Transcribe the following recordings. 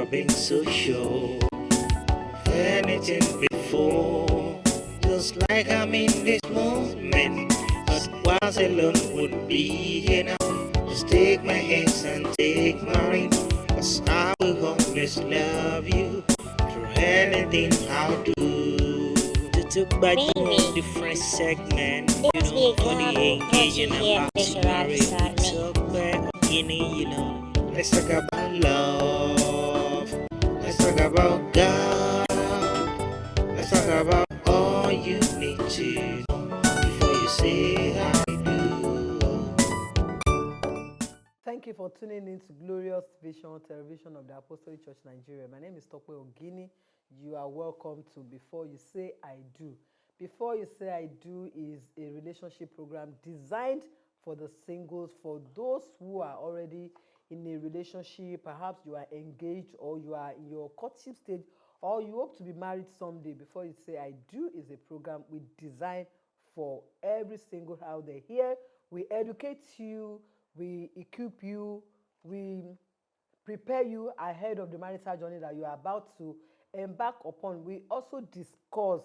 never been so sure of anything before. Just like I'm in this moment, but was alone would be enough. Just take my hands and take my ring, 'cause I will always love you through anything I'll do. To took back on different segment, you know, for the engaging and backstory. Tope Oginni, you know. Let's talk about love. Let's talk about God. Let's talk about all you need to know before you say I do. Thank you for tuning in to Glorious Vision Television of the Apostolic Church Nigeria. My name is Tope Oginni. You are welcome to Before You Say I Do. Before You Say I Do is a relationship program designed for the singles, for those who are already in a relationship. Perhaps you are engaged or you are in your courtship stage or you hope to be married someday. Before You Say I Do is a program we design for every single out there. Here we educate you, we equip you, we prepare you ahead of the marital journey that you are about to embark upon. We also discuss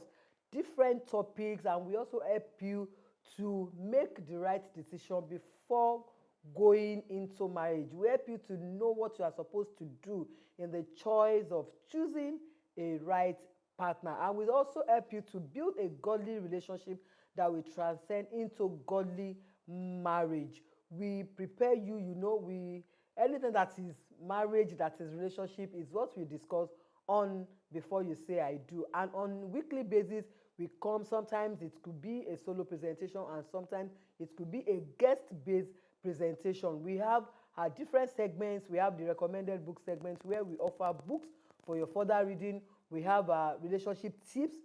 different topics and we also help you to make the right decision before going into marriage. We help you to know what you are supposed to do in the choice of choosing a right partner. And we also help you to build a godly relationship that will transcend into godly marriage. We prepare you, anything that is marriage, that is relationship, is what we discuss on Before You Say I Do. And on weekly basis, we come. Sometimes it could be a solo presentation and sometimes it could be a guest-based presentation. We have our different segments. We have the recommended book segments where we offer books for your further reading. We have relationship tips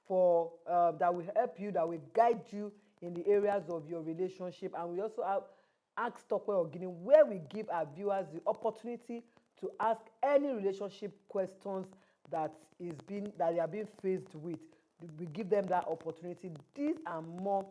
for that will help you, that will guide you in the areas of your relationship. And we also have Ask Tope Oginni, where we give our viewers the opportunity to ask any relationship questions that they are being faced with. We give them that opportunity. These and more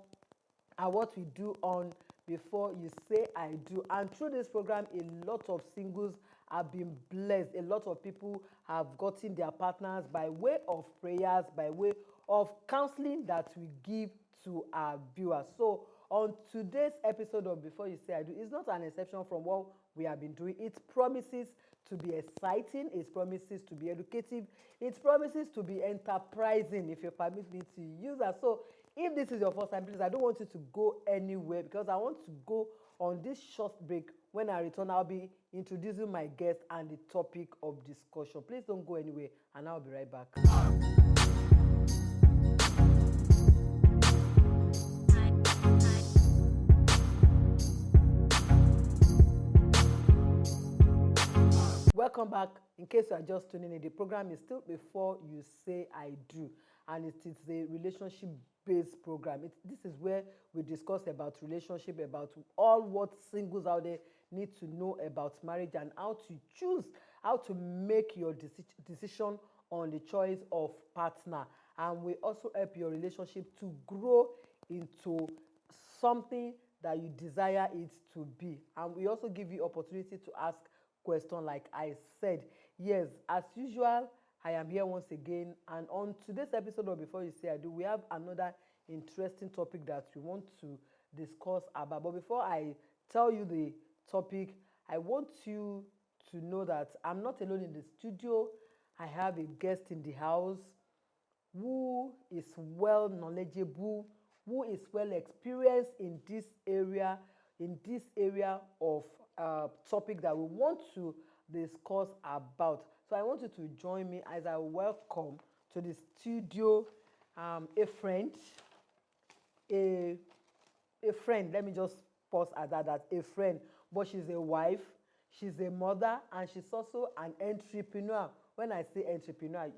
are what we do on Before You Say I Do. And through this program, a lot of singles have been blessed. A lot of people have gotten their partners by way of prayers, by way of counseling that we give to our viewers. So on today's episode of Before You Say I Do, it's not an exception from what we have been doing. It promises to be exciting, it promises to be educative, it promises to be enterprising, if you permit me to use that. So if this is your first time, please, I don't want you to go anywhere because I want to go on this short break. When I return, I'll be introducing my guest and the topic of discussion. Please don't go anywhere and I'll be right back. Welcome back. In case you are just tuning in, the program is still Before You Say I Do, and it is a relationship-based program. This is where we discuss about relationship, about all what singles out there need to know about marriage and how to choose, how to make your decision on the choice of partner. And we also help your relationship to grow into something that you desire it to be. And we also give you opportunity to ask question. Like I said, yes, as usual, I am here once again, and on today's episode of Before You Say I Do, we have another interesting topic that we want to discuss about. But before I tell you the topic, I want you to know that I'm not alone in the studio. I have a guest in the house who is well knowledgeable, who is well experienced in this area of topic that we want to discuss about. So I want you to join me as I welcome to the studio a friend. Let me just pause at that a friend, but she's a wife, she's a mother, and she's also an entrepreneur. When I say entrepreneur,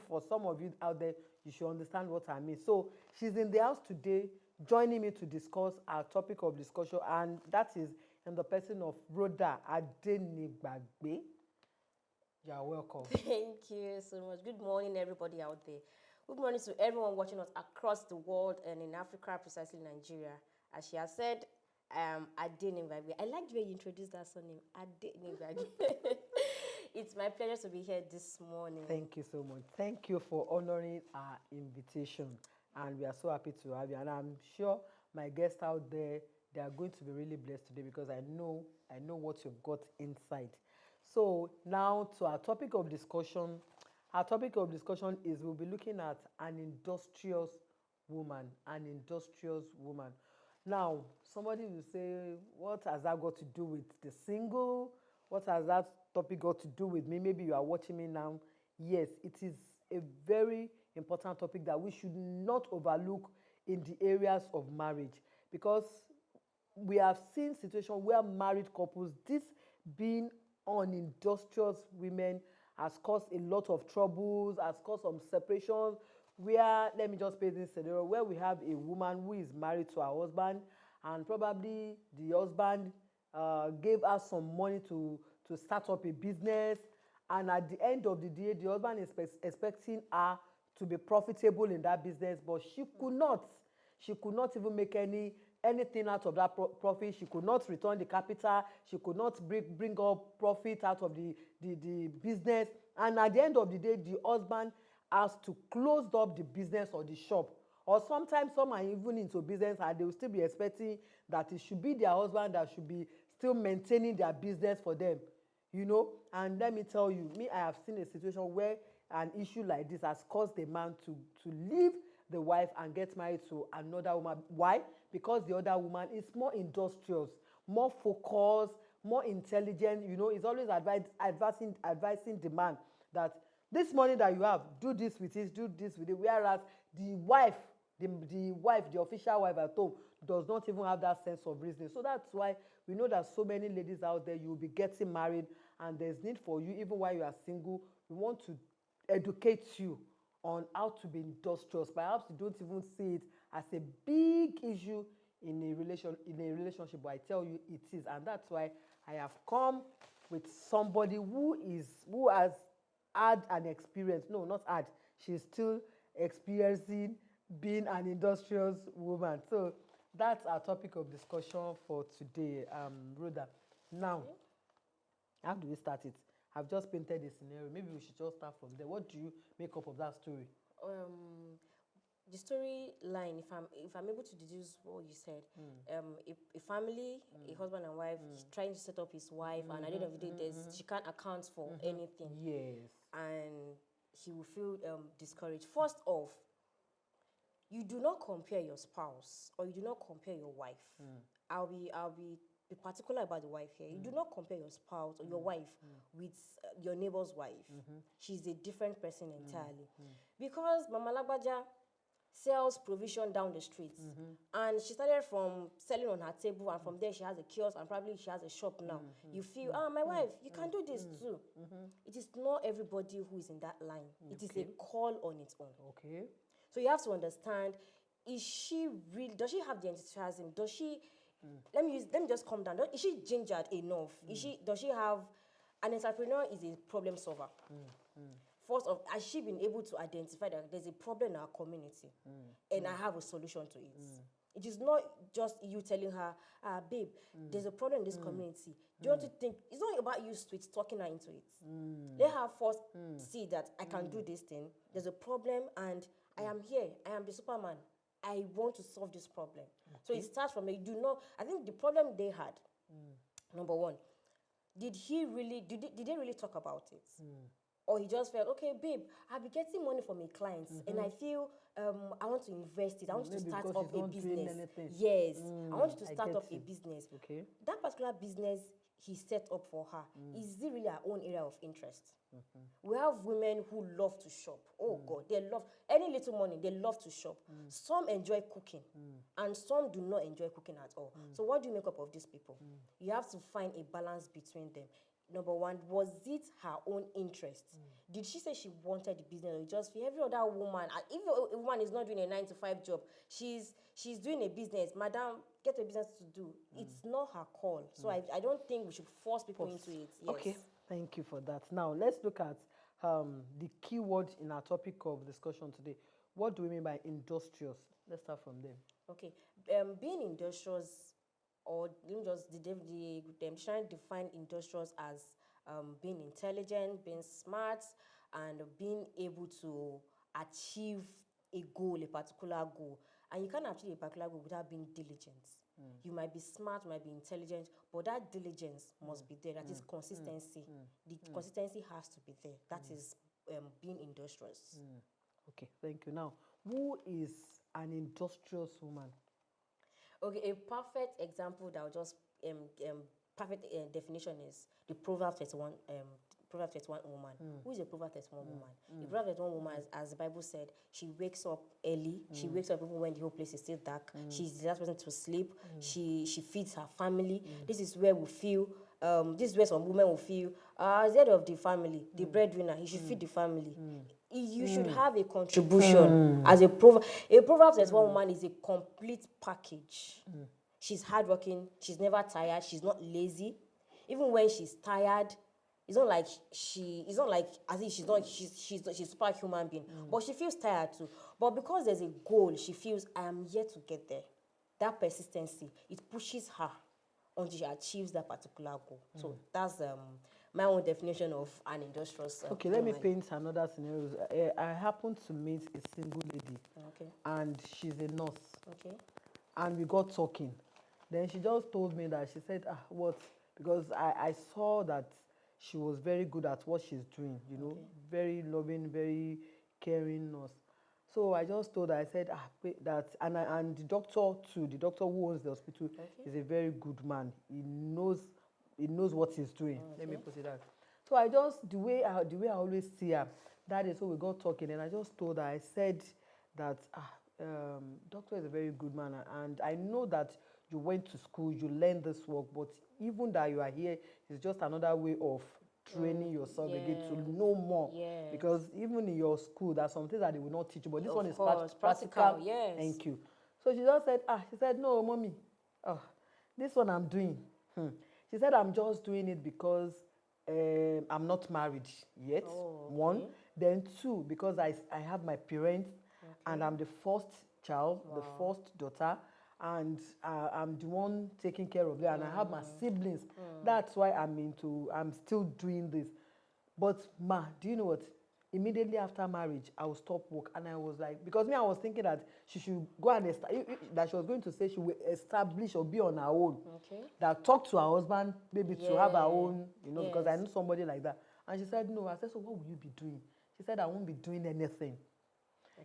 for some of you out there, you should understand what I mean. So she's in the house today, joining me to discuss our topic of discussion, and that is in the person of Rhoda Adenigbagbe. You are welcome. Thank you so much. Good morning, everybody out there. Good morning to everyone watching us across the world and in Africa, precisely Nigeria. As she has said, Adenigbagbe. I like the way you introduced that surname, Adenigbagbe. It's my pleasure to be here this morning. Thank you so much. Thank you for honoring our invitation. And we are so happy to have you. And I'm sure my guests out there, they are going to be really blessed today because I know what you've got inside. So now to our topic of discussion. Our topic of discussion is we'll be looking at an industrious woman. An industrious woman. Now, somebody will say, what has that got to do with the single? What has that topic got to do with me? Maybe you are watching me now. Yes, it is a very important topic that we should not overlook in the areas of marriage, because we have seen situations where married couples, this being unindustrious women, has caused a lot of troubles, has caused some separations, where, let me just paint this scenario, where we have a woman who is married to her husband, and probably the husband gave her some money to start up a business, and at the end of the day, the husband is expecting her to be profitable in that business, but she could not. She could not even make anything out of that profit. She could not return the capital. She could not bring up profit out of the business. And at the end of the day, the husband has to close up the business or the shop. Or sometimes some are even into business and they will still be expecting that it should be their husband that should be still maintaining their business for them. You know, and let me tell you, I have seen a situation where an issue like this has caused the man to leave the wife and get married to another woman. Why? Because the other woman is more industrious, more focused, more intelligent. You know, is always advising the man that this money that you have, do this with it, do this with it. Whereas the wife, the official wife at home, does not even have that sense of reasoning. So that's why we know that so many ladies out there, you will be getting married, and there's need for you, even while you are single. We want to educate you on how to be industrious. Perhaps you don't even see it as a big issue in a relationship, but I tell you it is, and that's why I have come with somebody who has had an experience. No, not had. She's still experiencing being an industrious woman. So that's our topic of discussion for today, Rhoda. Now, how do we start it? I've just painted a scenario. Maybe we should just start from there. What do you make up of that story? The storyline, if I'm able to deduce what you said, a family, a husband and wife, he's trying to set up his wife, and at the end of the day, she can't account for anything. Yes. And he will feel discouraged. First off, you do not compare your spouse or you do not compare your wife. I'll be particular about the wife here. You do not compare your spouse or your wife with your neighbor's wife. She's a different person entirely. Because Mama Lagbaja sells provision down the street, and she started from selling on her table, and from there she has a kiosk, and probably she has a shop now. You feel, my wife, you can do this too. It is not everybody who is in that line. It is a call on its own. Okay. So you have to understand, does she have the enthusiasm? Does she, let me just calm down. Is she gingered enough? Does she have, an entrepreneur is a problem solver. First of, has she been able to identify that there's a problem in our community and I have a solution to it? It is not just you telling her, babe, there's a problem in this community. Do you want to think, it's not about you sweet talking her into it. Let her first see that I can do this thing. There's a problem and I am here. I am the Superman. I want to solve this problem. So it starts from, I think the problem they had, number one, did they really talk about it? Or he just felt, okay, babe, I'll be getting money from a client and I feel I want to invest it. I want you to start up a business. Yes. I want you to start up a business. Okay. That particular business he set up for her, is it really her own area of interest? We have women who love to shop. Oh God, they love any little money, they love to shop. Some enjoy cooking and some do not enjoy cooking at all. So what do you make up of these people? You have to find a balance between them. Number one, was it her own interest? Did she say she wanted the business, or just for every other woman? If a woman is not doing a 9-to-5 job, she's doing a business. Madam, get a business to do. It's not her call. So I don't think we should force people into it. Yes. Okay, thank you for that. Now let's look at the key word in our topic of discussion today. What do we mean by industrious? Let's start from there. Okay, being industrious, or let me just define industrious being intelligent, being smart, and being able to achieve a goal, a particular goal. And you can't achieve a particular goal without being diligent. You might be smart, you might be intelligent, but that diligence must be there. That is consistency. The consistency has to be there. That is being industrious. Okay, thank you. Now, who is an industrious woman? Okay, a perfect example that will just perfect definition is the Proverbs 31 Proverbs 31 woman. Who is a Proverbs 31 woman? The Proverbs 31 woman, as the Bible said, she wakes up early. She wakes up even when the whole place is still dark. She's the last person to sleep. She feeds her family. This is where we feel. This is where some women will feel as head of the family, the breadwinner. He should feed the family. You should have a contribution as a Proverbs. A Proverbs 31 woman is a complete package. She's hardworking. She's never tired. She's not lazy. Even when she's tired, it's not like as if she's super human being, but she feels tired too. But because there's a goal, she feels I am yet to get there. That persistency, it pushes her until she achieves that particular goal. So that's my own definition of an industrious. Okay, let me paint another scenario. I happened to meet a single lady, and she's a nurse. Okay. And we got talking. Then she just told me that she said, what? Because I saw that she was very good at what she's doing, very loving, very caring nurse. So I just told her, I said, and the doctor too, the doctor who owns the hospital is a very good man. He knows what he's doing. Let me put it that. So I just, the way I always see her, that is, so we got talking, and I just told her, I said that, doctor is a very good man, and I know that you went to school, you learned this work, but even that you are here is just another way of training yourself again to know more. Because even in your school, there are some things that they will not teach you, but this one is practical. Yes. Thank you. So she just said, she said, no, mommy, this one I'm doing. She said, I'm just doing it because I'm not married yet, one. Then two, because I have my parents, and I'm the first child, the first daughter, and I'm the one taking care of them, and I have my siblings. That's why I'm still doing this. But ma, do you know what? Immediately after marriage, I will stop work, and I was like, because I was thinking that she should go and that she was going to say she will establish or be on her own. That talk to her husband, maybe to have her own, because I know somebody like that. And she said, no. I said, so what will you be doing? She said, I won't be doing anything.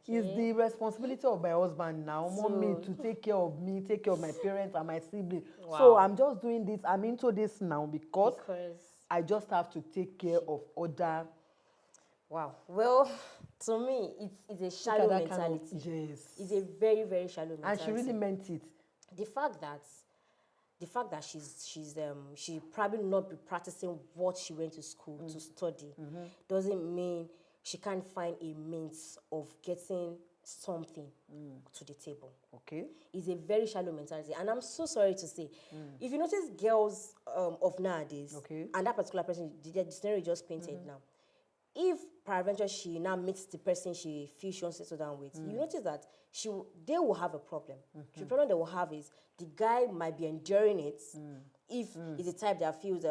It's the responsibility of my husband now, mommy, to take care of me, take care of my parents and my siblings. So I'm just doing this. I'm into this now because I just have to take care of other. Wow. Well, to me, it's a shallow mentality. Yes. It's a very, very shallow mentality. And she really meant it. The fact that she probably not be practicing what she went to school to study doesn't mean she can't find a means of getting something to the table. Okay. It's a very shallow mentality. And I'm so sorry to say, if you notice girls of nowadays, and that particular person, the scenario you just painted now, if peradventure she now meets the person she feels she wants to settle down with, you notice that they will have a problem. The problem they will have is the guy might be enduring it. If it's the type that feels,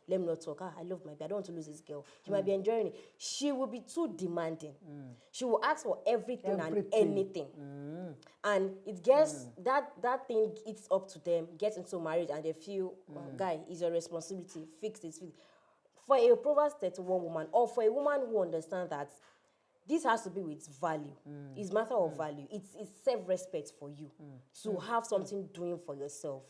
let me not talk, I love my baby, I don't want to lose this girl. She might be enduring it. She will be too demanding. She will ask for everything. And anything. And it gets, that thing eats up to them, gets into marriage, and they feel, guy, it's your responsibility, fix it. For a Proverbs 31 woman, or for a woman who understands that this has to be with value. It's a matter of value. It's self-respect for you to have something doing for yourself.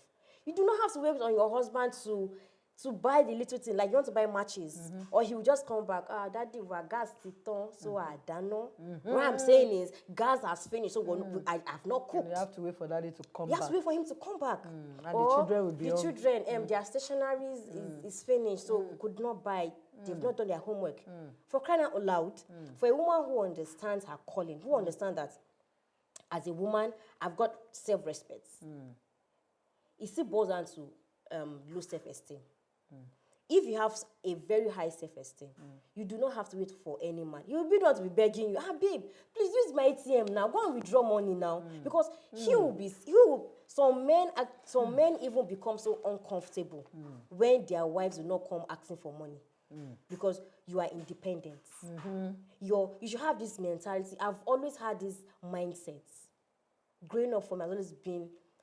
You do not have to wait on your husband to buy the little thing, like you want to buy matches, or he will just come back, daddy, gas titon, so I don't know. What I'm saying is, gas has finished, so I have not cooked. And you have to wait for daddy to come back. You have to wait for him to come back. And the children will be their stationaries is finished, so could not buy. They've not done their homework. For crying out loud, for a woman who understands her calling, who understands that as a woman, I've got self-respect. It still boils down to low self-esteem. If you have a very high self-esteem, you do not have to wait for any man. He will be not be begging you, babe, please use my ATM now. Go and withdraw money now. Because some men even become so uncomfortable when their wives will not come asking for money. because you are independent. You should have this mentality. I've always had this mindset. Growing up for me, I've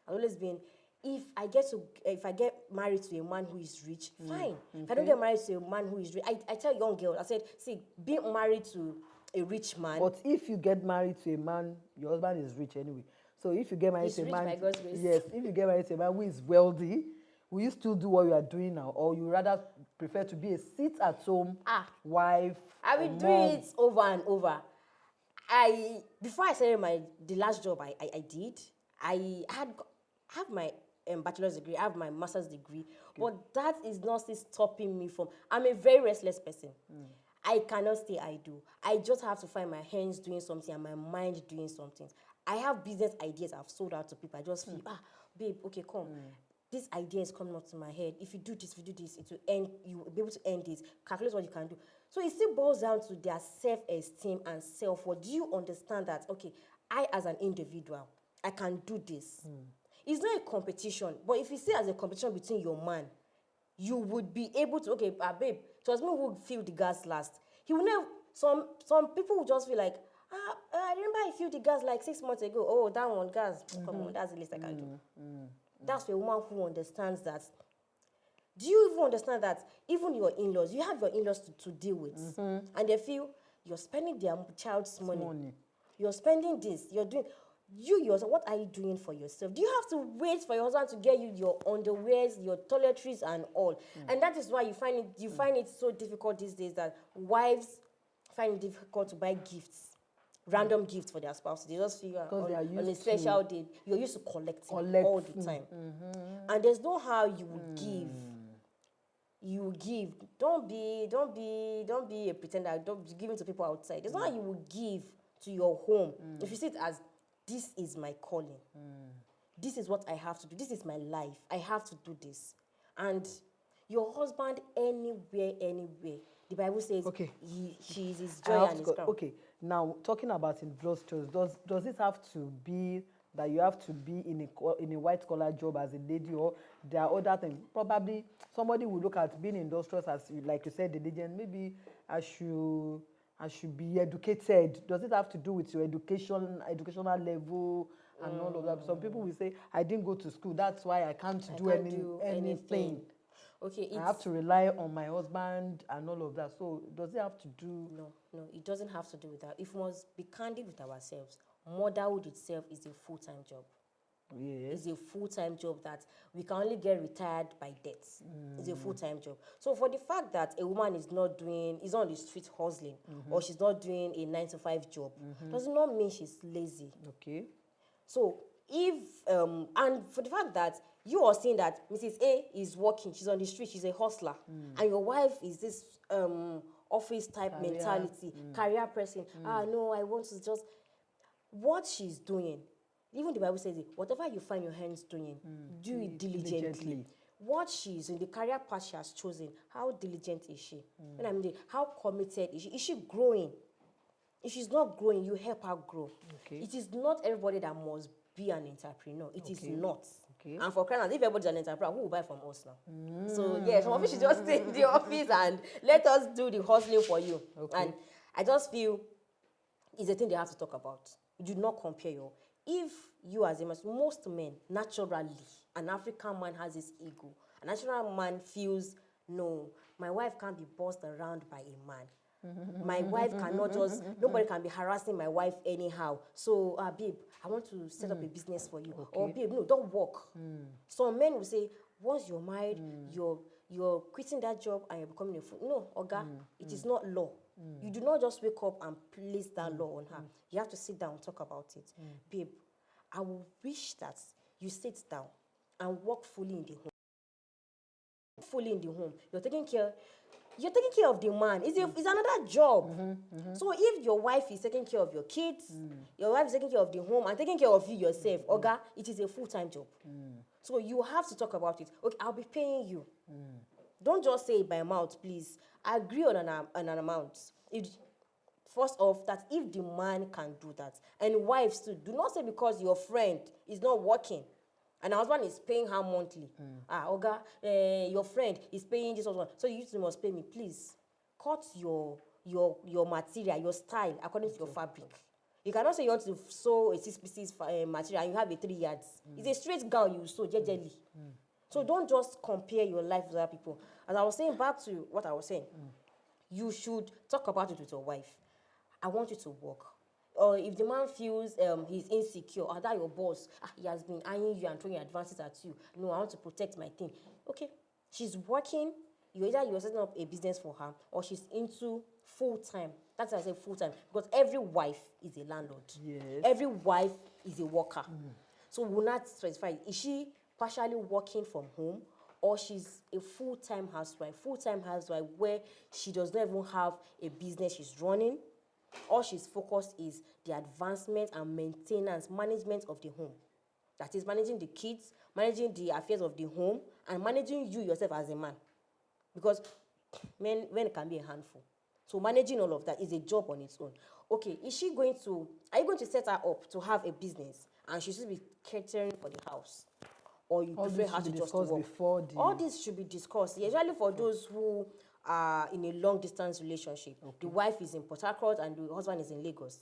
always been, if I get married to a man who is rich, fine. If I don't get married to a man who is rich, I tell young girls, I said, see, being married to a rich man. But if you get married to a man, your husband is rich anyway. So if you get married to a man, by God's grace. yes, if you get married to a man who is wealthy, will you still do what you are doing now, or you rather prefer to be a sit-at-home wife? I've been doing it over and over. Before I started the last job I did, I have my bachelor's degree, I have my master's degree, but that is not still stopping me from. I'm a very restless person. I cannot stay idle. I just have to find my hands doing something and my mind doing something. I have business ideas I've sold out to people. I just feel, babe, okay, come. This idea is coming up to my head. If you do this, it will end. You will be able to end it. Calculate what you can do. So it still boils down to their self-esteem and self-worth. Do you understand that? Okay, I as an individual, I can do this. It's not a competition, but if you see it as a competition between your man, you would be able to, okay, babe, it was me who filled the gas last. He will never, some people will just feel like, I remember I filled the gas like 6 months ago. Oh, that one, gas, come on, that's the least I can do. That's for a woman who understands that. Do you even understand that even your in-laws, you have your in-laws to deal with, and they feel you're spending their child's money. You're spending this, you're doing, yourself, what are you doing for yourself? Do you have to wait for your husband to get you your underwears, your toiletries and all? And that is why you find it so difficult these days that wives find it difficult to buy gifts. Random gifts for their spouse. They just feel on a special day. You're used to collecting all the time. And there's no how you would give. You give. Don't be a pretender. Don't be giving to people outside. There's no how you would give to your home. If you see it as, this is my calling. This is what I have to do. This is my life. I have to do this. And your husband, anywhere, the Bible says, she is his joy and his crown. Okay, now talking about Industrious, does it have to be that you have to be in a white collar job as a lady, or there are other things? Probably somebody will look at being industrious as, like you said, the lady, and maybe I should be educated. Does it have to do with your educational level and all of that? Some people will say, I didn't go to school, that's why I can't do anything. Okay, I have to rely on my husband and all of that. So does it have to do? No, it doesn't have to do with that. If we must be candid with ourselves, motherhood itself is a full-time job. Yes. It's a full-time job that we can only get retired by death. It's a full-time job. So for the fact that a woman is on the street hustling, or she's not doing a 9-to-5 job, does not mean she's lazy. Okay. So if and for the fact that you are saying that Mrs. A is working, she's on the street, she's a hustler, and your wife is this office type mentality, career person. No, I want to just, what she's doing. Even the Bible says it, whatever you find your hands doing, do it diligently. What she's in, the career path she has chosen, how diligent is she? When I mean, how committed is she? Is she growing? If she's not growing, you help her grow. Okay. It is not everybody that must be an entrepreneur. It is not. Okay. And for crying out, if everybody's an entrepreneur, who will buy from us now? So yeah, some of you should just stay in the office and let us do the hustling for you. Okay. And I just feel it's a thing they have to talk about. You do not compare your. If you as a man, most men, naturally, an African man has his ego. A natural man feels, no, my wife can't be bossed around by a man. My wife cannot just, nobody can be harassing my wife anyhow. So, babe, I want to set up a business for you. Okay. Or, babe, no, don't work. Some men will say, once you're married, you're quitting that job and you're becoming a fool. No, Oga, it is not law. You do not just wake up and place that law on her. You have to sit down and talk about it. Babe, I will wish that you sit down and work fully in the home. Fully in the home. You're taking care of the man. It's another job. So if your wife is taking care of your kids, your wife is taking care of the home and taking care of you yourself, Oga, it is a full-time job. So you have to talk about it. Okay, I'll be paying you. Don't just say it by mouth, please. Agree on an amount. First off, that if the man can do that, and wives too, do not say because your friend is not working and her husband is paying her monthly. Oga, your friend is paying this one, so you must pay me, please. cut your material, your style according to your fabric. You cannot say you want to sew a 6 pieces material and you have a 3 yards. It's a straight gown you sew jejely. So don't just compare your life with other people. As I was saying, back to what I was saying, you should talk about it with your wife. I want you to work. Or if the man feels he's insecure, or that your boss, he has been eyeing you and throwing advances at you. No, I want to protect my thing. Okay, she's working. You're setting up a business for her, or she's into full-time. That's why I say full-time. Because every wife is a landlord. Yes. Every wife is a worker. So we'll not specify, is she partially working from home, or she's a full-time housewife where she does not even have a business she's running. All she's focused is the advancement and maintenance, management of the home. That is managing the kids, managing the affairs of the home, and managing you yourself as a man. Because men can be a handful. So managing all of that is a job on its own. Okay, are you going to set her up to have a business and she should be catering for the house? Or you prefer her to just work? All this should be discussed, usually for those who are in a long distance relationship. The wife is in Port Harcourt and the husband is in Lagos.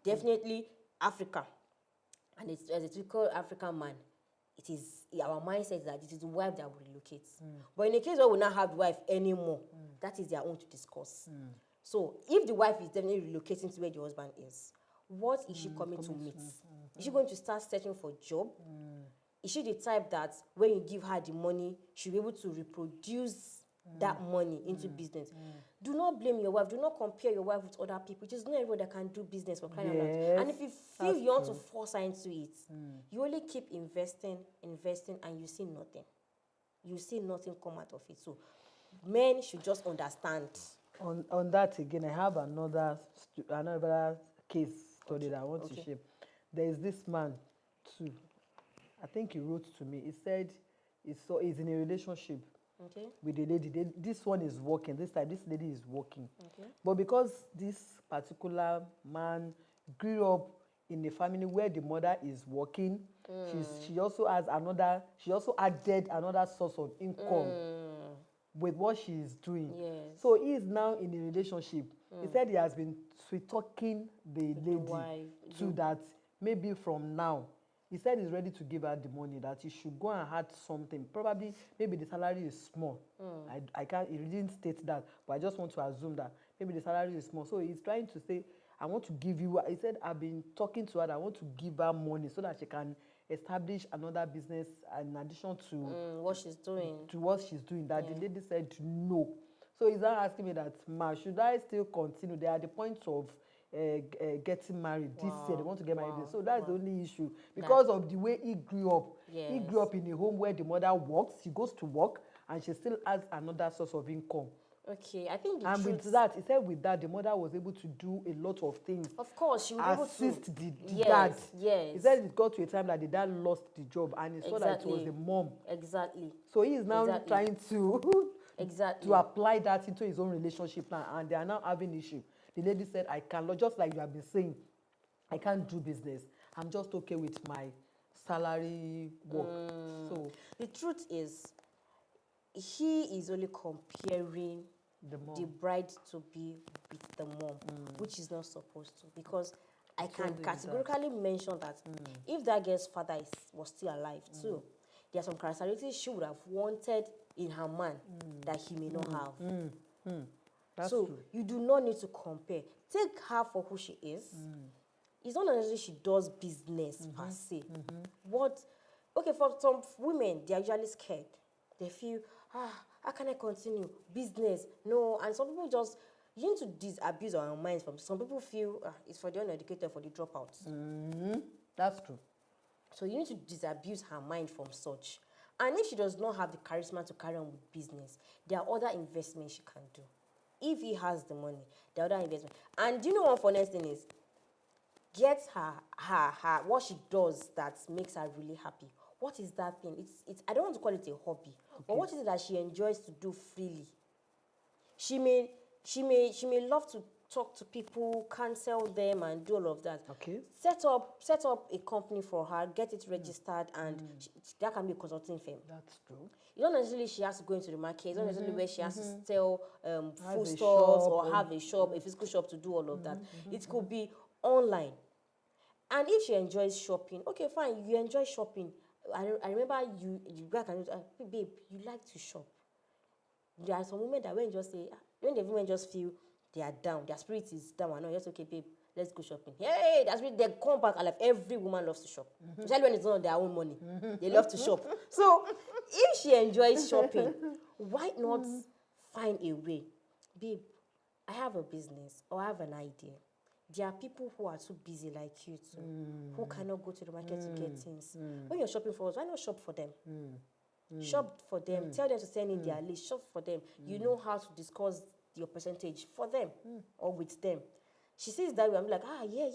Definitely Africa. And it's, as a typical African man, it is our mindset is that it is the wife that will relocate. But in the case where we not have the wife anymore, that is their own to discuss. So if the wife is definitely relocating to where the husband is, what is she coming to meet? Is she going to start searching for a job? Is she the type that when you give her the money, she'll be able to reproduce that money into business? Do not blame your wife. Do not compare your wife with other people. It is not everyone that can do business for crying out loud. And if you feel you want to force her into it, you only keep investing, and you see nothing. You see nothing come out of it. So men should just understand. On that again, I have another case study that I want to share. There is this man too. I think he wrote to me. He said he's in a relationship with a lady. This one is working. This lady is working. But because this particular man grew up in a family where the mother is working, she also added another source of income with what she is doing. So he is now in a relationship. He said he has been sweet talking the lady to that maybe from now. He said he's ready to give her the money, that he should go and add something. Probably, maybe the salary is small. I can't, he didn't state that, but I just want to assume that maybe the salary is small. So he's trying to say, I want to give you, he said, I've been talking to her, I want to give her money so that she can establish another business in addition to what she's doing. To what she's doing. That the lady said no. So he's now asking me that, ma, should I still continue? They are at the point of getting married this year. They want to get married. So that's the only issue. Because of the way he grew up. He grew up in a home where the mother works. She goes to work and she still has another source of income. Okay, I think with that, he said with that, the mother was able to do a lot of things. Of course, she was able to assist the dad. Yes. He said it got to a time that the dad lost the job and he saw that it was the mom. Exactly. So he is now trying to to apply that into his own relationship now, and they are now having issue. The lady said, I cannot, just like you have been saying, I can't do business. I'm just okay with my salary work. So the truth is, he is only comparing the bride to be with the mom, which is not supposed to. Because I can categorically mention that if that girl's father was still alive too, there are some characteristics she would have wanted in her man that he may not have. That's so true. You do not need to compare. Take her for who she is. It's not necessarily she does business per se. For some women, they are usually scared. They feel, how can I continue? Business, no. And some people just, you need to disabuse our minds from. Some people feel, it's for the uneducated, for the dropouts. That's true. So you need to disabuse her mind from such. And if she does not have the charisma to carry on with business, there are other investments she can do. If he has the money, there are other investments. And do you know one funny thing is? Get her what she does that makes her really happy. What is that thing? It's I don't want to call it a hobby, but what is it that she enjoys to do freely? She may love talk to people, cancel them, and do all of that. Okay. Set up a company for her, get it registered, and that can be a consulting firm. That's true. It's not necessarily she has to go into the market. It's not necessarily where she has to sell food a stores shop or or- have a shop, a physical shop to do all of that. It could be online. And if she enjoys shopping, okay, fine, you enjoy shopping. I remember you back and babe, you like to shop. There are some women that when you just say, when the women just feel they are down, their spirit is down, and no, just okay, babe, let's go shopping. Hey, that's really, they come back and like every woman loves to shop. Especially when it's not on their own money. They love to shop. So if she enjoys shopping, why not find a way? Babe, I have a business or I have an idea. There are people who are too busy like you too, who cannot go to the market to get things. When you're shopping for us, why not shop for them? Shop for them. Tell them to send in their list. Shop for them. You know how to discuss your percentage for them or with them. She sees that way. I'm like, yeah.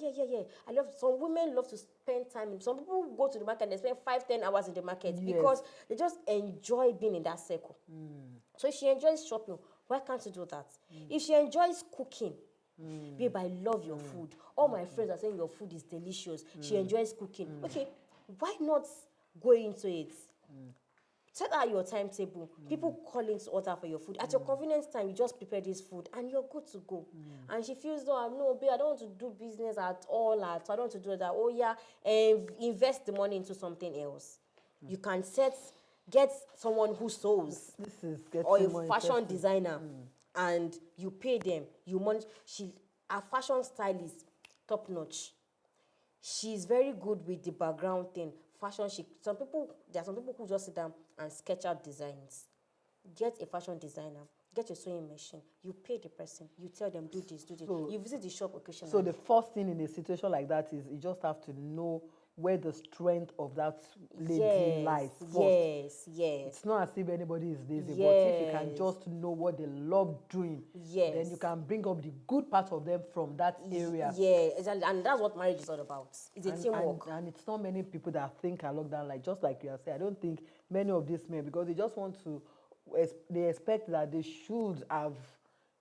I love. Some women love to spend time. Some people go to the market and they spend 5-10 hours in the market because they just enjoy being in that circle. So if she enjoys shopping, why can't you do that? If she enjoys cooking, babe, I love your food. All my friends are saying your food is delicious. She enjoys cooking. Okay, why not go into it? Set out your timetable. People calling to order for your food. At your convenience time, you just prepare this food and you're good to go. And she feels, no, babe, I don't want to do business at all. I don't want to do that. Oh, yeah, and invest the money into something else. You can get someone who sews. This is getting Or a more fashion interesting. designer. And you pay them. Her fashion style is top notch. She's very good with the background thing. Fashion, there are some people who just sit down and sketch out designs. Get a fashion designer, get a sewing machine, you pay the person, you tell them do this. So- You visit the shop occasionally. So the first thing in a situation like that is you just have to know where the strength of that lady lies first. Yes. It's not as if anybody is lazy, but if you can Yes. just know what they love doing, Yes. then you can bring up the good part of them from that area. Yeah, exactly. And that's what marriage is all about. It's a teamwork. And it's not many people that think along that line, just like you are saying. I don't think many of these men, because they just want to, they expect that they should have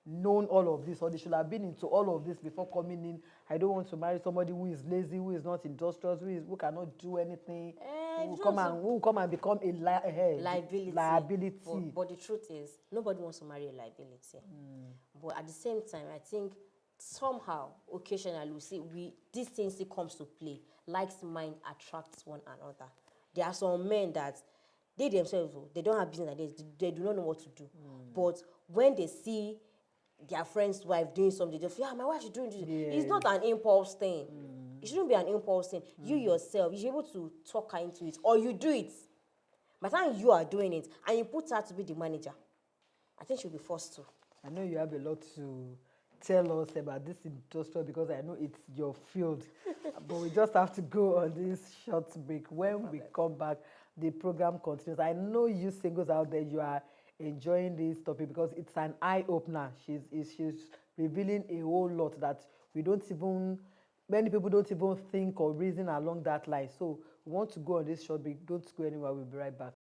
known all of this, or they should have been into all of this before coming in. I don't want to marry somebody who is lazy, who is not industrious, who cannot do anything, who will come and become a liability. But the truth is, nobody wants to marry a liability. But at the same time, I think somehow, occasionally, this thing still comes to play. Likes mind attracts one another. There are some men that they themselves, they don't have business ideas. They do not know what to do. But when they see their friend's wife doing something, they feel, my wife is doing this. It's not an impulse thing. It shouldn't be an impulse thing. You yourself, you should be able to talk her into it, or you do it. By the time you are doing it, and you put her to be the manager, I think she'll be forced to. I know you have a lot to tell us about this industrial, because I know it's your field. But we just have to go on this short break. When we come back, the program continues. I know you singles out there, you are enjoying this topic because it's an eye-opener. She's revealing a whole lot that many people don't even think or reason along that line. So we want to go on this short break. Don't go anywhere. We'll be right back.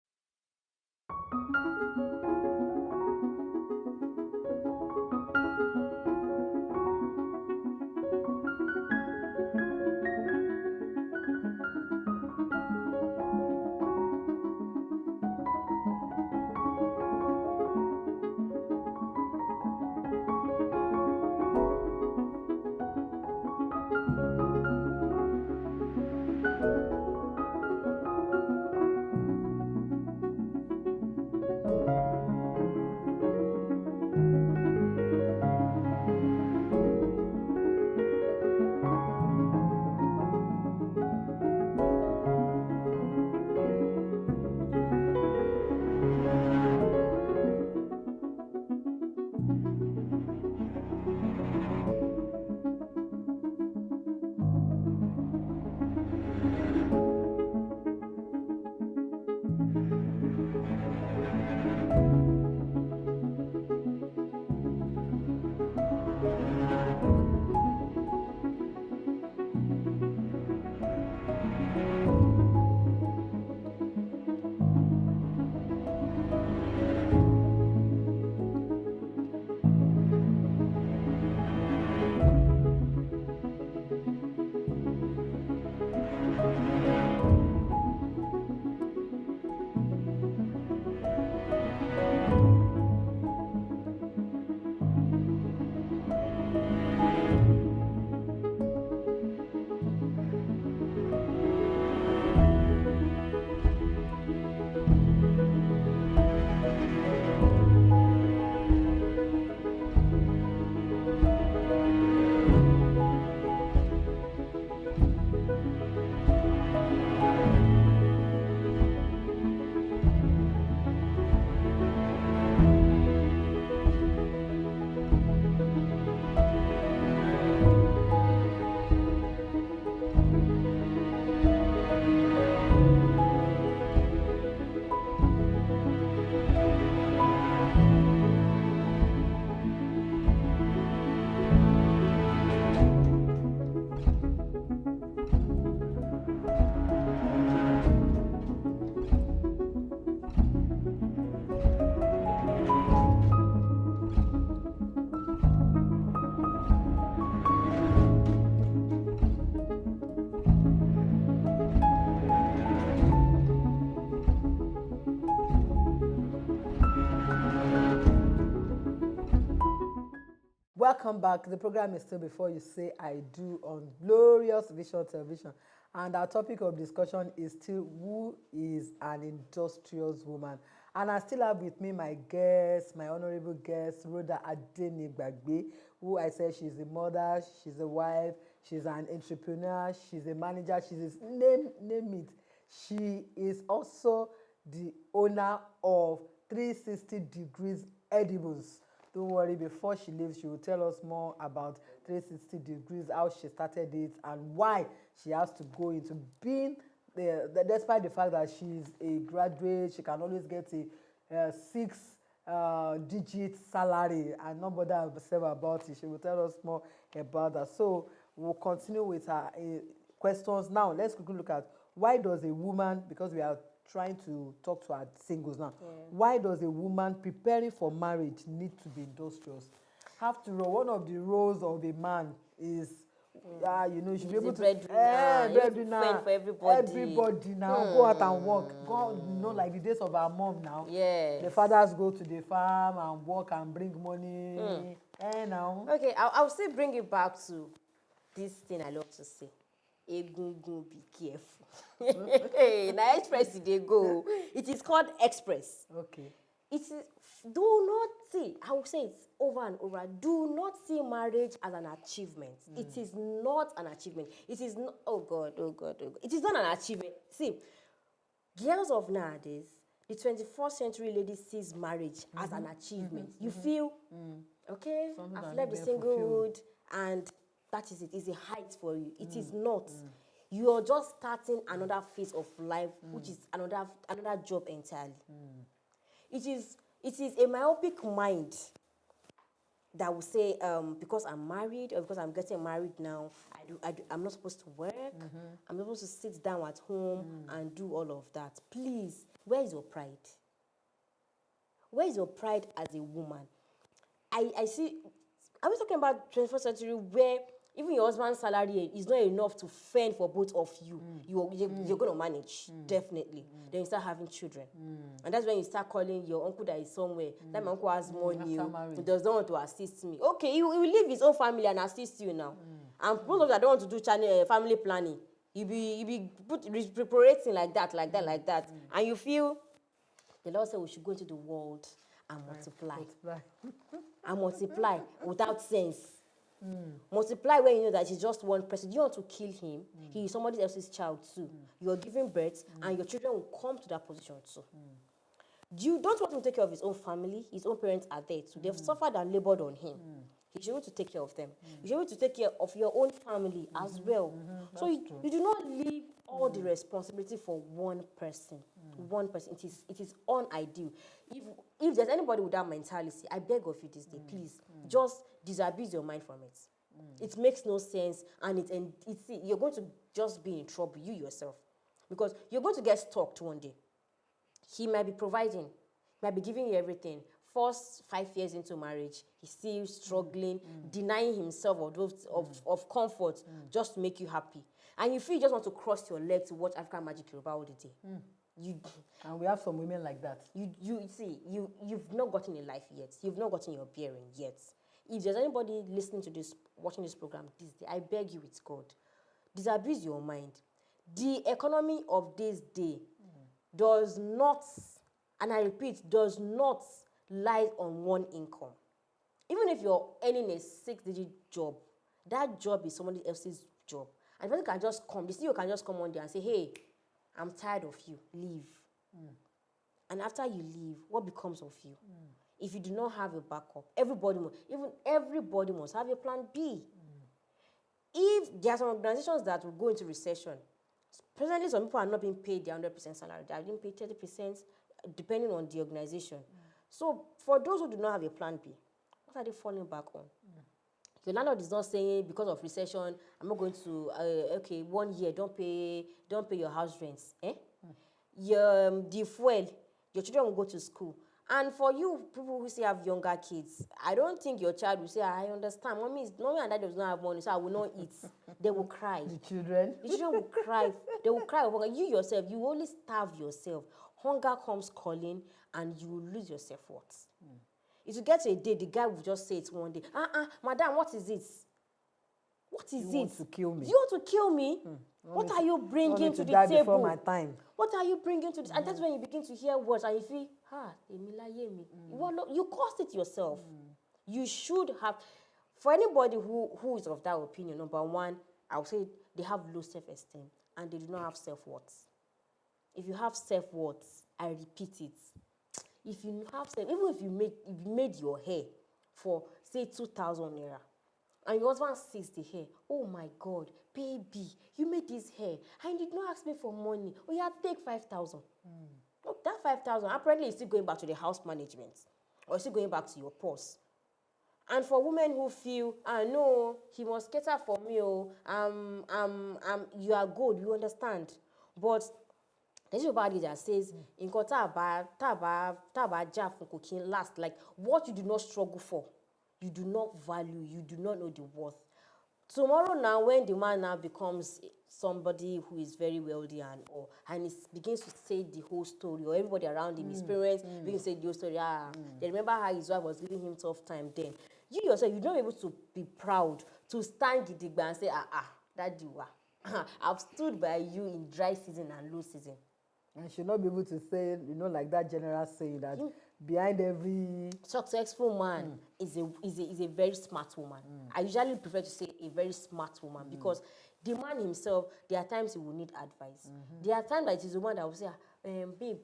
Welcome back. The program is still Before You Say I Do on Glorious Vision Television. And our topic of discussion is still who is an industrious woman. And I still have with me my guest, my honorable guest, Rhoda Adenigbagbe, who I said she's a mother, she's a wife, she's an entrepreneur, she's a manager, she's a, name it. She is also the owner of 360 Degrees Edibles. Don't worry, before she leaves, she will tell us more about 360 Degrees, how she started it, and why she has to go into being despite the fact that she's a graduate, she can always get a six-digit salary and not bother herself about it. She will tell us more about that. So we'll continue with her questions. Now, let's quickly look at why does a woman, because we are trying to talk to our singles now, why does a woman preparing for marriage need to be industrious? After all, one of the roles of a man is, you should be able to breadwinner for everybody. Everybody now go out and work. God, like the days of our mom now. Yes. The fathers go to the farm and work and bring money. Now. Okay, I'll still bring it back to this thing I love to say. Egungun, be careful. Now express they go. It is called express. Okay. It is, do not see, I will say it over and over, do not see marriage as an achievement. It is not an achievement. It is not, oh God. It is not an achievement. See, girls of nowadays, the 21st century lady sees marriage as an achievement. You feel, okay, Something I've that left the you've been singlehood and that is it. It's a height for you. It is not. You are just starting another phase of life, which is another job entirely. It is a myopic mind that will say, because I'm married or because I'm getting married now, I'm not supposed to work. I'm not supposed to sit down at home and do all of that. Please, where is your pride? Where is your pride as a woman? I see. Are we talking about 21st century where even your husband's salary is not enough to fend for both of you? You're going to manage, definitely. Then you start having children. And that's when you start calling your uncle that is somewhere. That my uncle has money. He does not want to assist me. Okay, he will leave his own family and assist you now. And most of that don't want to do family planning. You be preparating like that. And you feel, the Lord said we should go into the world and multiply. And multiply without sense. Multiply when you know that he's just one person. You want to kill him, he is somebody else's child too. You are giving birth, and your children will come to that position too. You don't want him to take care of his own family. His own parents are there too. They've suffered and labored on him. You should be able to take care of them. You should be able to take care of your own family as well. So you do not leave all the responsibility for one person. One person. It is unideal. If there's anybody with that mentality, I beg of you this day, please, just disabuse your mind from it. It makes no sense, and you're going to just be in trouble, you yourself, because you're going to get stalked one day. He might be providing, might be giving you everything. First 5 years into marriage, he's still struggling, denying himself of comfort just to make you happy. And you feel you just want to cross your leg to watch African Magic Yoruba all the day. And we have some women like that. You've not gotten a life yet. You've not gotten your bearing yet. If there's anybody listening to this, watching this program this day, I beg you with God, disabuse your mind. The economy of this day does not, and I repeat, does not lie on one income. Even if you're earning a 6-digit job, that job is somebody else's job. And the person can just come, the CEO can just come one day and say, hey, I'm tired of you, leave. And after you leave, what becomes of you? If you do not have a backup, everybody must have a plan B. If there are some organizations that will go into recession, presently some people are not being paid their 100% salary. They are being paid 30%, depending on the organization. So for those who do not have a plan B, what are they falling back on? Your landlord is not saying because of recession, I'm not going to 1 year don't pay your house rents. The fuel, your children will go to school. And for you people who still have younger kids, I don't think your child will say, I understand, mommy and dad does not have money, so I will not eat. They will cry. The children will cry. They will cry of hunger. You yourself, you only starve yourself. Hunger comes calling and you will lose your self-worth. It will get to a day, the guy will just say it one day. Madam, what is it? What is You it? want to kill me? You want to kill me? What are you bringing to the die table? before my time. What are you bringing to this? And that's when you begin to hear words and you feel, you caused it yourself. You should have, for anybody who is of that opinion, number one, I would say they have low self-esteem and they do not have self-worth. If you have self-worth, I repeat it. If you have self, even if you made your hair for say 2,000 naira, and your husband sees the hair, oh my God, baby, you made this hair, and you did not ask me for money. Oh yeah, take 5,000. Oh, that 5,000 apparently is still going back to the house management, or still going back to your purse. And for women who feel, no, he must cater for me, you are good, you understand. But there's a body that says, in taba ja fun cooking last, like what you do not struggle for, you do not value, you do not know the worth. Tomorrow now, when the man now becomes somebody who is very wealthy and he begins to say the whole story, or everybody around him, his parents begin to say the whole story, they remember how his wife was giving him tough time then. You yourself, you're not able to be proud to stand gidigba and say, daddy, I've stood by you in dry season and low season. And she'll not be able to say, like that general saying that behind every successful man is a very smart woman. I usually prefer to say a very smart woman because the man himself, there are times he will need advice. There are times that it is a woman that will say, babe,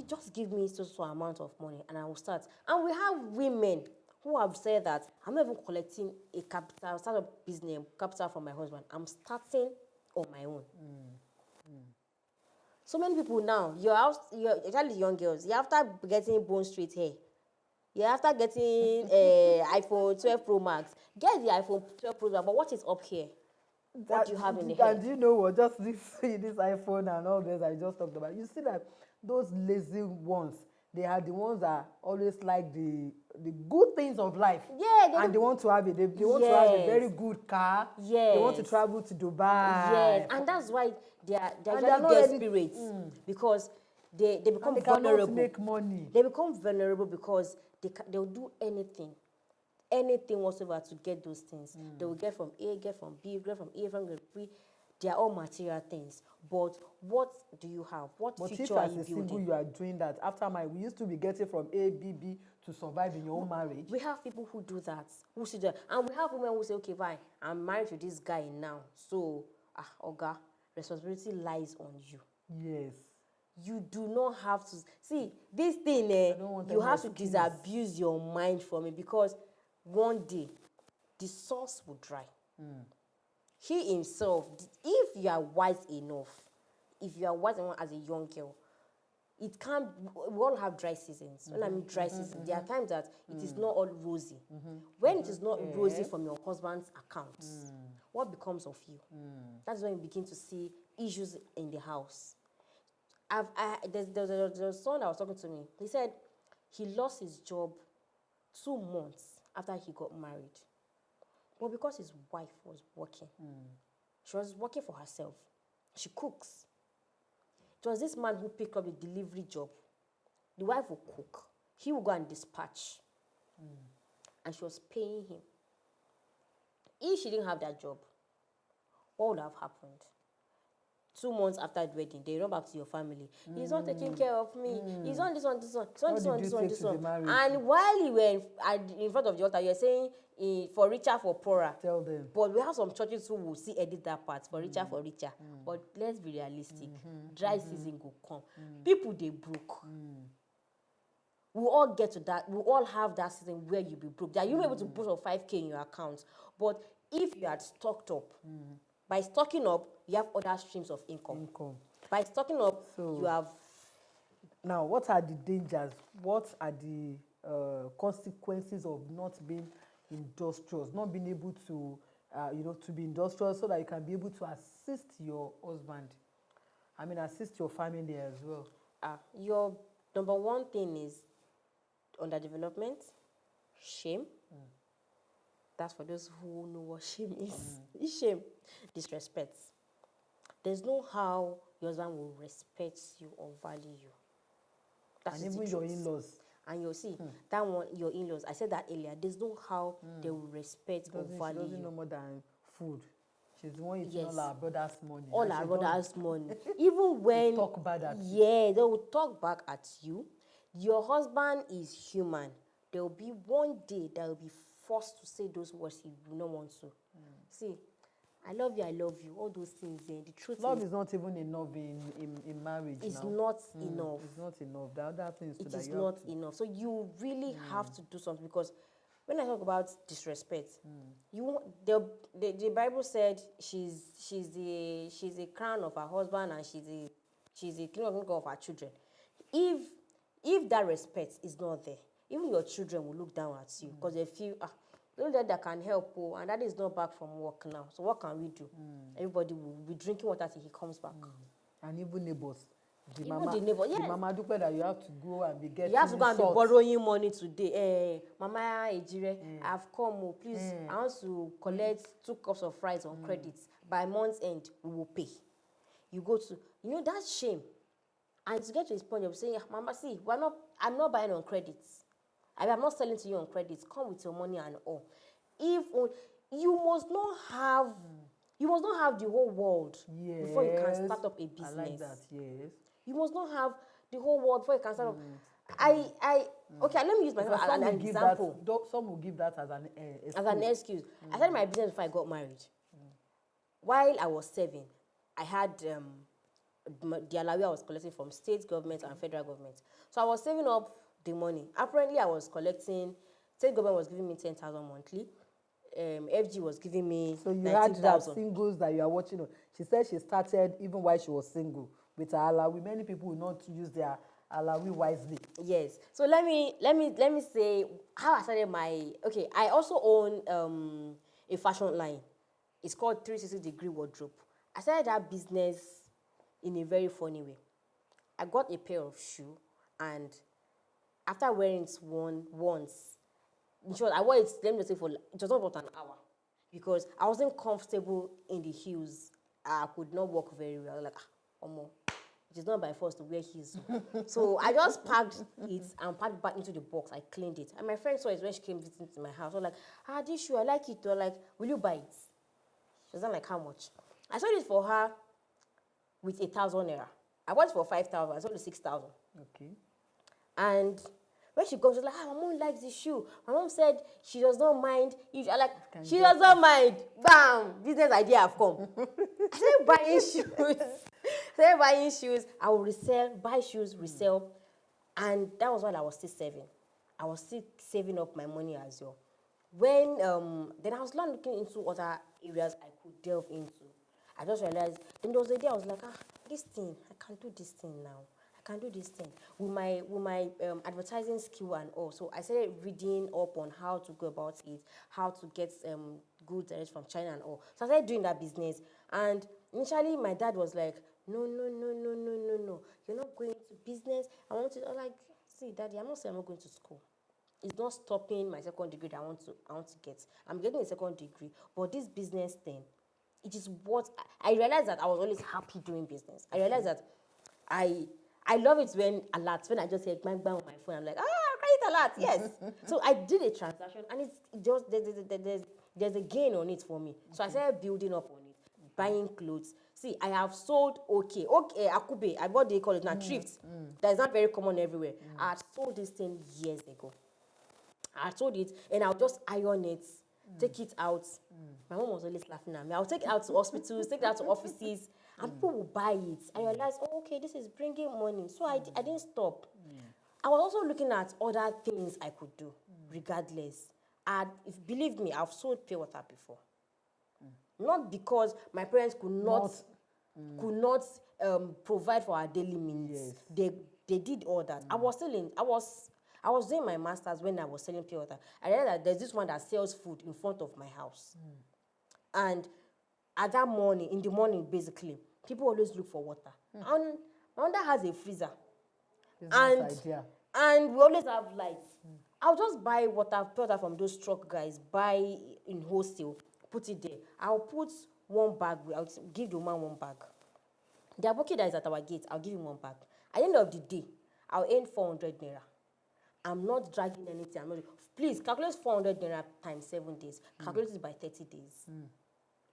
just give me so amount of money and I will start. And we have women who have said that I'm not even collecting a capital, start a business capital from my husband. I'm starting on my own. So many people now, especially young girls, you're after getting bone straight hair. You're after getting iPhone 12 Pro Max. Get the iPhone 12 Pro Max, but what is up here? What do you have in the hair? And you know what? Just this iPhone and all this I just talked about. You see that those lazy ones, they are the ones that always like the good things of life. Yeah, they want to have it. They want to have a very good car. Yes. They want to travel to Dubai. Yes, and that's why they are desperate because they become vulnerable. Cannot make money. They become vulnerable because they'll do anything whatsoever to get those things. They will get from A, get from B, get from A, from B. They are all material things. But what do you have? What future are you building? But if as a single you are doing that, we used to be getting from A, B, B to survive in your own marriage. We have people who do that, who see that. And we have women who say, okay, fine, I'm married to this guy now. So, Oga, responsibility lies on you. Yes. You do not have to. See, this thing, you have to disabuse your mind from it because one day, the source will dry. He himself, if you are wise enough as a young girl, it can't, we all have dry seasons. When I mean dry seasons, there are times that it is not all rosy. When it is not rosy from your husband's account, what becomes of you? That's when you begin to see issues in the house. There's someone that was talking to me. He said he lost his job 2 months after he got married. But because his wife was working, she was working for herself. She cooks. It was this man who picked up the delivery job. The wife will cook. He will go and dispatch. And she was paying him. If she didn't have that job, what would have happened? 2 months after the wedding, they run back to your family. He's not taking care of me. He's on this one. He's on this one. And while you were in front of the altar, you're saying for richer, for poorer. Tell them. But we have some churches who will edit that part, for richer, for richer. But let's be realistic. Dry season will come. People, they broke. We all get to that. We all have that season where you be broke. You'll be able to put 5K in your account. But if you had stocked up, by stocking up, you have other streams of income. By stocking up, you have... Now, what are the dangers? What are the consequences of not being industrious, not being able to, to be industrious so that you can be able to assist your husband? Assist your family as well. Your number one thing is underdevelopment, shame. That's for those who know what shame is. It's shame, disrespect. There's no how your husband will respect you or value you. That's and even your in-laws. And you'll see that one, your in-laws, I said that earlier, there's no how they will respect or She value doesn't you. know more than food. She's the one eating Yes. all our brother's money. All and our she brothers' money. Even when talk bad at you. yeah, they will talk back at you. Your husband is human. There will be one day that will be forced to say those words he will not want to. See, I love you, all those things. The truth Love is not even enough in marriage it's now. not enough. It's not enough. The other things too It that is you not have to. enough. So you really have to do something, because when I talk about disrespect, the Bible said she's the crown of her husband, and she's the king of her children. If that respect is not there, even your children will look down at you, because they feel the only that can help, and that is not back from work now. So what can we do? Everybody will be drinking water till he comes back. And even neighbors. The Even the neighbor, yes. The mama dupe that you have to go and be getting You have to go and be salt. borrowing money today. Mama Ejire, I've come. Please, I want to collect 2 cups of rice on credit. By month's end, we will pay. You go to, that's shame. And to get to his point of saying, Mama, see, I'm not buying on credit. I'm not selling to you on credit. Come with your money and all. You must not have the whole world before you can start up a business. I like that, yes. You must not have the whole world before you can start up. Okay, let me use myself as an example. Some will give that as an excuse. As an excuse. I started my business before I got married. While I was serving, I had the allowance I was collecting from state government and federal government. So I was saving up the money. Apparently, I was collecting, state government was giving me 10,000 monthly. FG was giving me 19,000. So you had that singles that you are watching. She said she started even while she was single with her alawi. Many people will not use their alawi wisely. Yes. So let me say how I started my. Okay, I also own a fashion line. It's called 360-degree wardrobe. I started that business in a very funny way. I got a pair of shoe, and after wearing it once, in short, I wore it, let me just say, it was not about an hour, because I wasn't comfortable in the heels. I could not walk very well. Like, it is not by force to wear heels. So I just packed it and packed it back into the box. I cleaned it. And my friend saw it when she came visiting to my house. I was like, this shoe, I like it. Or like, will you buy it? She was like, how much? I sold it for her with 1,000 naira. I bought it for 5,000. I sold it 6,000. Okay. And when she goes, she's like, my mom likes this shoe. My mom said she does not mind. She does not mind. Bam! Business idea have come. I started buying shoes. I will resell, buy shoes, resell. And that was while I was still saving. I was still saving up my money as well. When, then I was looking into other areas I could delve into. I just realized, then there was a day I was like, this thing, I can do this thing now. I can do this thing with my advertising skill and all. So I started reading up on how to go about it, how to get goods direct from China and all. So I started doing that business. And initially, my dad was like, no. You're not going to business. I want to. I'm like, see, Daddy, I'm not saying I'm not going to school. It's not stopping my second degree that I want to get. I'm getting a second degree, but this business thing, it is what I realized that I was always happy doing business. I realized that I love it when I just hear bang bang on my phone. I'm like, credit alert, yes. So I did a transaction, and it's just there's a gain on it for me. So I started building up on it, buying clothes. See, I have sold akube. I bought, they call it now, thrift. That is not very common everywhere. I had sold this thing years ago. I sold it, and I'll just iron it, take it out. My mom was always laughing at me. I'll take it out to hospitals, take it out to offices, and people will buy it. I realized, okay, this is bringing money. So I didn't stop. I was also looking at other things I could do, regardless. Believe me, I've sold pure water before. Not because my parents could not provide for our daily needs. Yes. They did all that. I was doing my master's when I was selling pure water. I realized that there's this one that sells food in front of my house. And at that morning, in the morning basically, people always look for water. And my mother has a freezer. And we always have lights. I'll just buy pure water from those truck guys, buy in wholesale, put it there. I'll put one bag, I'll give the woman one bag. The aboki that is at our gate, I'll give him one bag. At the end of the day, I'll earn 400 naira. I'm not dragging anything. I'm not. Please calculate 400 naira times 7 days. Calculate it by 30 days.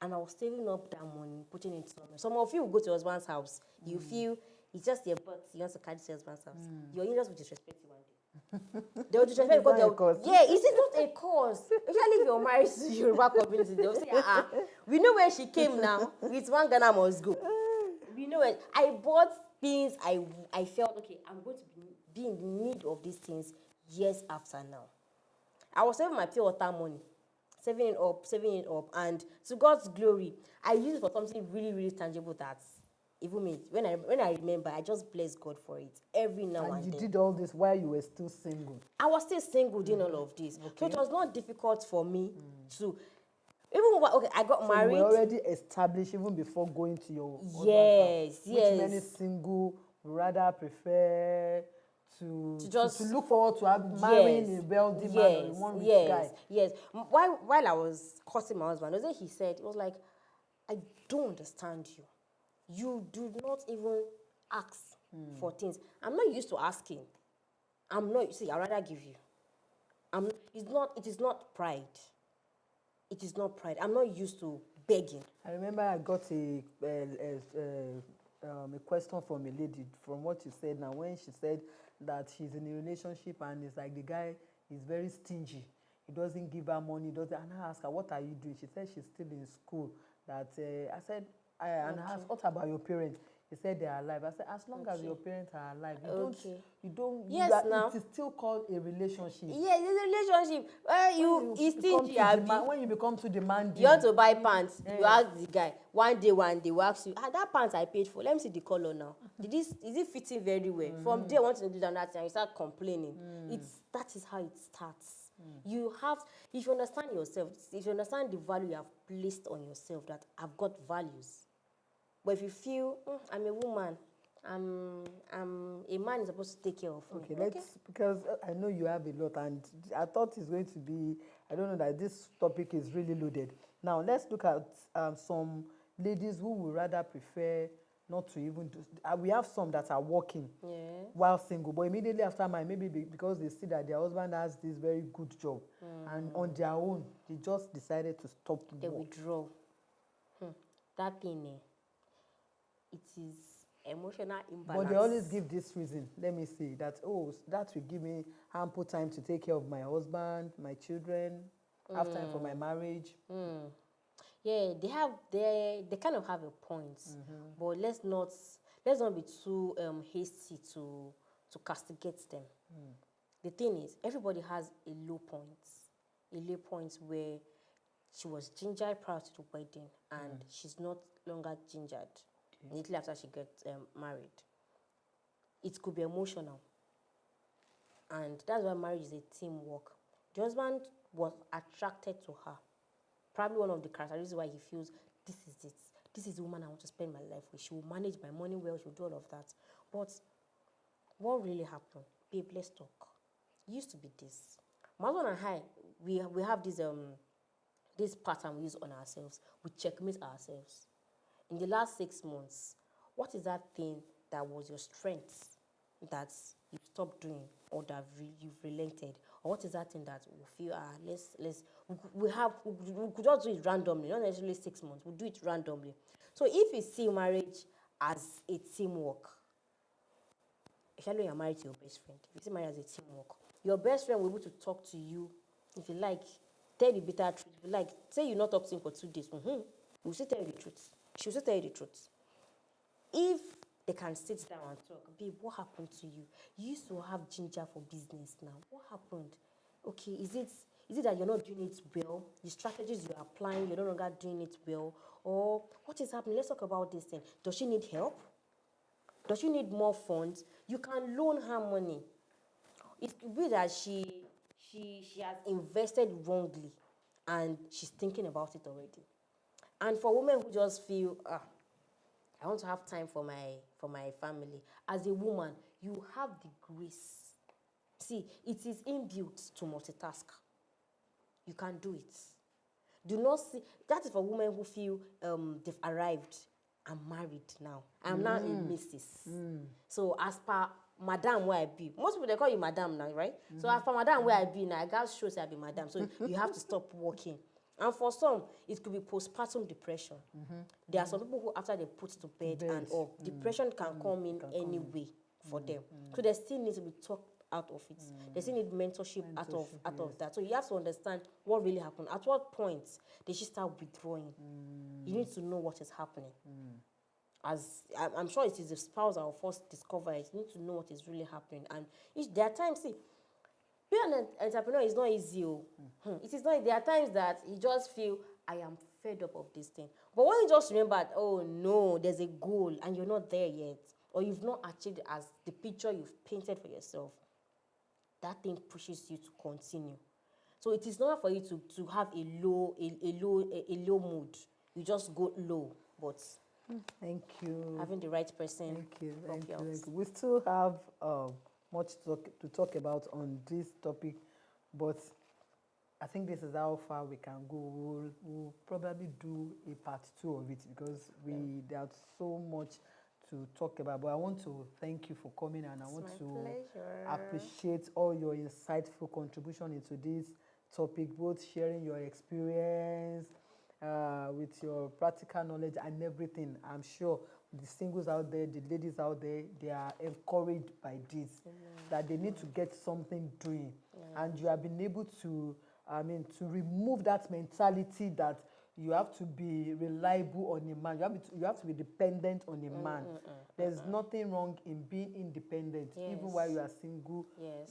And I was saving up that money, putting it somewhere. Some of you will go to your husband's house. You feel it's just your butt. You want to carry to your husband's house. Your in-laws will disrespect you one day. They will disrespect because it is not a cause. Especially if you're married to Yoruba community, they will say, we know where she came now. With one Ghana must go. We know it. I bought things I felt, okay, I'm going to be in need of these things years after now. I was saving my pure water money. Saving it up, and to God's glory, I use it for something really, really tangible that even me, when I remember, I just bless God for it every now and then. And you did all this while you were still single? I was still single doing all of this. Okay. So it was not difficult for me to, even I got married. You were already established even before going to your husband's house. Which many single rather prefer to look forward to marrying a wealthy man or one rich guy. Yes. While I was courting my husband, he said, it was like, I don't understand you. You do not even ask for things. I'm not used to asking. I'd rather give you. It is not pride. It is not pride. I'm not used to begging. I remember I got a question from a lady from what you said now, when she said that she's in a relationship and it's like the guy is very stingy. He doesn't give her money. And I asked her, what are you doing? She said she's still in school. And I asked, what about your parents? He said they are alive. I said, as long as your parents are alive, you don't. Yes, it is still called a relationship. Yes, it's a relationship. When you become too demanding, you want to buy pants. You ask the guy. One day, will ask you, that pants I paid for. Let me see the color now. Is it fitting very well? From there, wanting to do that, and you start complaining. That is how it starts. You have, if you understand yourself, if you understand the value you have placed on yourself, that I've got values. But if you feel, I'm a woman, a man is supposed to take care of me. Okay, because I know you have a lot, and I thought it's going to be, I don't know, that this topic is really loaded. Now, let's look at some ladies who would rather prefer not to even do. We have some that are working while single, but immediately after marriage, maybe because they see that their husband has this very good job, and on their own, they just decided to stop work. They withdraw. That thing, it is emotional imbalance. But they always give this reason. Let me see that. That will give me ample time to take care of my husband, my children. Have time for my marriage. Yeah, they kind of have a point. But let's not be too hasty to castigate them. The thing is, everybody has a low point where she was gingered prior to the wedding, and she's not longer gingered. Immediately after she gets married. It could be emotional. And that's why marriage is a teamwork. The husband was attracted to her. Probably one of the characteristics why he feels, this is it. This is the woman I want to spend my life with. She will manage my money well. She will do all of that. But what really happened? Babe, let's talk. It used to be this. My husband and I, we have this pattern we use on ourselves. We checkmate ourselves. In the last 6 months, what is that thing that was your strength that you've stopped doing or that you've relented? Or what is that thing that we feel, we could just do it randomly, not necessarily 6 months, we'll do it randomly. So if you see marriage as a teamwork, especially when you're married to your best friend, if you see marriage as a teamwork, your best friend will be able to talk to you, if you like, tell the bitter truth. If you like, say you not talk to him for 2 days, we'll still tell you the truth. She'll still tell you the truth. If they can sit down and talk, babe, what happened to you? You used to have ginger for business now. What happened? Okay, is it that you're not doing it well? The strategies you're applying, you're no longer doing it well? Or what is happening? Let's talk about this thing. Does she need help? Does she need more funds? You can loan her money. It could be that she has invested wrongly and she's thinking about it already. And for women who just feel, I want to have time for my family. As a woman, you have the grace. See, it is inbuilt to multitask. You can do it. Do not see, that is for women who feel they've arrived. I'm married now. I'm now a missus. So as per madam where I be. Most people they call you madam now, right? So as for madam where I be now, I got shows I be madam. So you have to stop working. And for some, it could be postpartum depression. There are some people who, after they put to bed and all, depression can come in any way for them. So they still need to be talked out of it. They still need mentorship out of that. So you have to understand what really happened. At what point they should start withdrawing. You need to know what is happening. As I'm sure it is the spouse that will first discover it. You need to know what is really happening. And there are times, see, being an entrepreneur is not easy. It is not. There are times that you just feel, I am fed up of this thing. But when you just remember, oh no, there's a goal and you're not there yet, or you've not achieved as the picture you've painted for yourself, that thing pushes you to continue. So it is not for you to have a low mood. You just go low, but Thank you. having the right person. Thank you. help you out. We still have much to talk about on this topic, but I think this is how far we can go. We'll probably do a part 2 of it because there's so much to talk about. But I want to thank you for coming, and I want to appreciate all your insightful contribution into this topic, both sharing your experience with your practical knowledge and everything. I'm sure the singles out there, the ladies out there, they are encouraged by this, that they need to get something doing. And you have been able to, to remove that mentality that you have to be reliable on a man. You have to be dependent on a man. There's nothing wrong in being independent, even while you are single.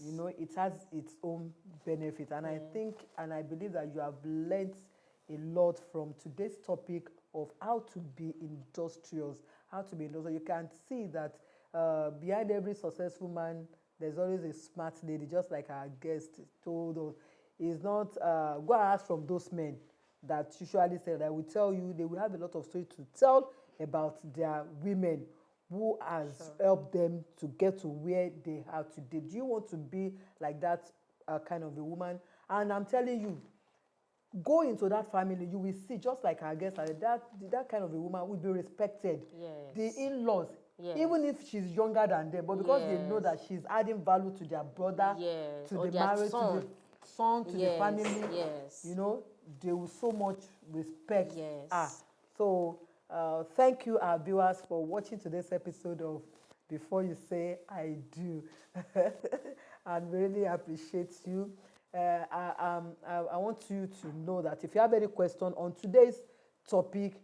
You know, it has its own benefit. And I think, and I believe that you have learned a lot from today's topic of how to be industrious. You can see that behind every successful man, there's always a smart lady, just like our guest told us. It's not, go and ask from those men that usually say that will tell you, they will have a lot of stories to tell about their women who has helped them to get to where they are today. Do you want to be like that kind of a woman? And I'm telling you, go into that family, you will see, just like our guest, that kind of a woman will be respected. The in-laws, even if she's younger than them, but because they know that she's adding value to their brother, to the marriage, to the son, to the family, you know, they will so much respect her. So thank you, our viewers, for watching today's episode of Before You Say I Do. And really appreciate you. I want you to know that if you have any question on today's topic,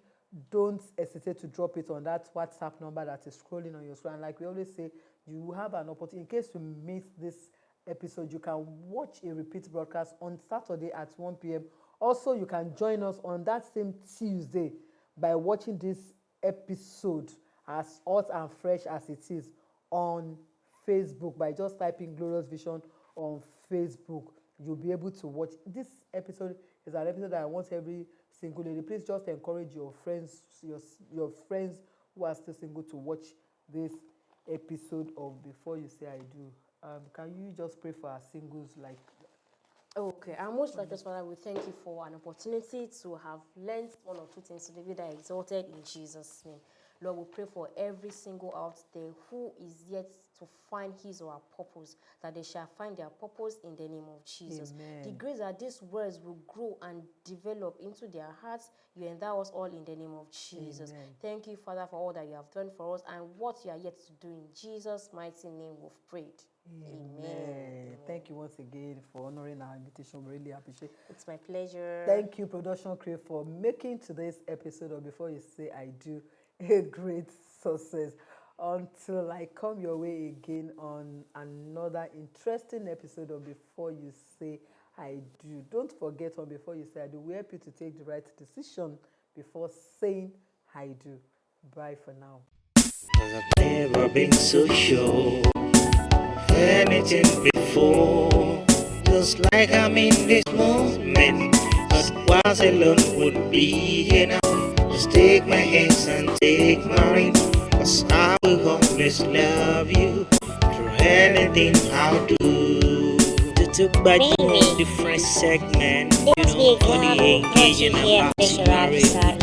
don't hesitate to drop it on that WhatsApp number that is scrolling on your screen. And like we always say, you have an opportunity. In case you miss this episode, you can watch a repeat broadcast on Saturday at 1 p.m. Also, you can join us on that same Tuesday by watching this episode as hot and fresh as it is on Facebook by just typing Glorious Vision on Facebook. You'll be able to watch. This episode is an episode that I want every single lady. Please just encourage your friends, your friends who are still single to watch this episode of Before You Say I Do. Can you just pray for our singles? Okay, our most righteous Father, we thank you for an opportunity to have learned one or two things today that are exalted in Jesus' name. Lord, we pray for every single out there who is yet to find his or her purpose, that they shall find their purpose in the name of Jesus. Amen. The grace that these words will grow and develop into their hearts, you endow us all in the name of Jesus. Amen. Thank you, Father, for all that you have done for us and what you are yet to do. In Jesus' mighty name we've prayed. Amen. Thank you once again for honoring our invitation. We really appreciate it. It's my pleasure. Thank you, Production Crew, for making today's episode of Before You Say I Do a great success. Until I come your way again on another interesting episode of Before You Say I Do. Don't forget, on Before You Say I Do, we help you to take the right decision before saying I do. Bye for now. 'Cause I've never been so sure of anything before. Just like I'm in this moment, but was alone would be enough. Just take my hands and take my ring, 'cause I will always love you through anything I'll do. The Tope Oginni, the fresh segment, you know, for the engaging and story.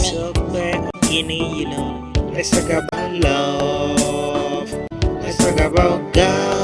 Tope Oginni, you know, let's talk about love. Let's talk about God.